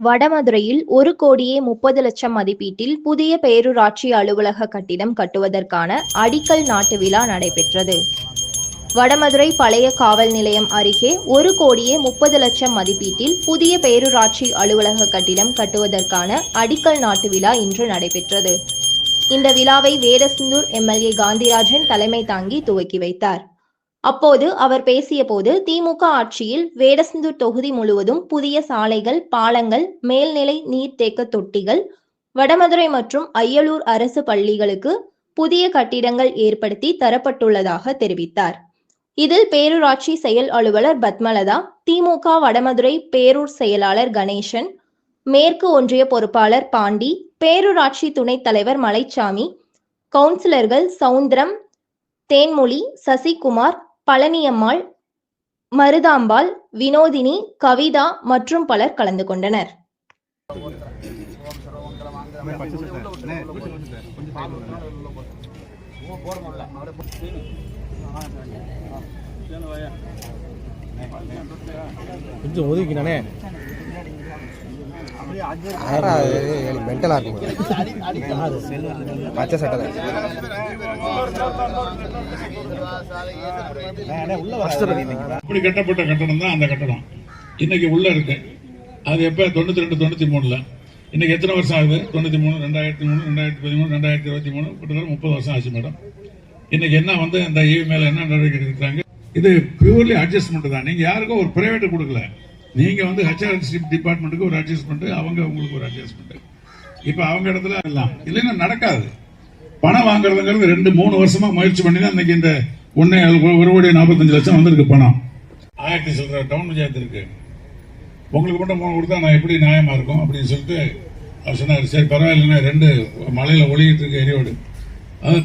வடமதுரையில் 1,30,00,000 மதிப்பீட்டில் புதிய பேரூராட்சி அலுவலக கட்டிடம் கட்டுவதற்கான அடிக்கல் நாட்டு விழா நடைபெற்றது. வடமதுரை பழைய காவல் நிலையம் அருகே 1,30,00,000 மதிப்பீட்டில் புதிய பேரூராட்சி அலுவலக கட்டிடம் கட்டுவதற்கான அடிக்கல் நாட்டு விழா இன்று நடைபெற்றது. இந்த விழாவை வேடசந்தூர் எம்எல்ஏ காந்திராஜன் தலைமை தாங்கி துவக்கி வைத்தார். அப்போது அவர் பேசியபோது, திமுக ஆட்சியில் வேடசந்தூர் தொகுதி முழுவதும் புதிய சாலைகள், பாலங்கள், மேல்நிலை நீர்த்தேக்க தொட்டிகள், வடமதுரை மற்றும் அய்யலூர் அரசு பள்ளிகளுக்கு புதிய கட்டிடங்கள் ஏற்படுத்தி தரப்பட்டுள்ளதாக தெரிவித்தார். இதில் பேரூராட்சி செயல் அலுவலர் பத்மலதா, திமுக வடமதுரை பேரூர் செயலாளர் கணேசன், மேற்கு ஒன்றிய பொறுப்பாளர் பாண்டி, பேரூராட்சி துணைத் தலைவர் மலைச்சாமி, கவுன்சிலர்கள் சவுந்தரம், தேன்மொழி, சசிகுமார், பழனியம்மாள், மருதாம்பாள், வினோதினி, கவிதா மற்றும் பலர் கலந்து கொண்டனர். கொஞ்சம் ஒதுக்கினானே மென்டலா இருக்கும். பச்சை சட்டை அப்படி கட்டப்பட்ட கட்டடம் தான் அந்த கட்டடம் இன்னைக்கு உள்ள இருக்கு. அது எப்ப 92, 93ல இன்னைக்கு எத்தனை வருஷம் ஆகுது? 93, 2003, 2013, 2023 கிட்டத்தட்ட 30 வருஷம் ஆச்சு மேடம். இன்னைக்கு என்ன வந்து இந்த ஈவி மேல என்ன நடவடிக்கை எடுக்கிறாங்க? இது பியூர்லி அட்ஜஸ்ட்மெண்ட் தான். நீங்க யாருக்கும் ஒரு பிரைவேட் கொடுக்கல. நீங்க வந்து ஹெச்ஆர்என்சி டிபார்ட்மெண்ட்டுக்கு ஒரு அட்ஜஸ்ட்மெண்ட், அவங்க உங்களுக்கு ஒரு அட்ஜஸ்ட்மெண்ட். இப்ப அவங்க இடத்துல எல்லாம் இல்லைன்னா நடக்காது. பணம் வாங்குறதுங்கிறது 2-3 வருஷமா முயற்சி பண்ணி தான் இன்னைக்கு இந்த 1,45,00,000 வந்திருக்கு பணம். 1000 சில்லற டவுன் பஞ்சாயத்து இருக்கு. உங்களுக்கு மட்டும் 3 கொடுத்தா நான் எப்படி நியாயமா இருக்கும் அப்படின்னு சொல்லிட்டு அவர் சொன்னார். சரி பரவாயில்லைன்னா 2 மலையில ஒளிகிட்டு இருக்க எரியோடு அது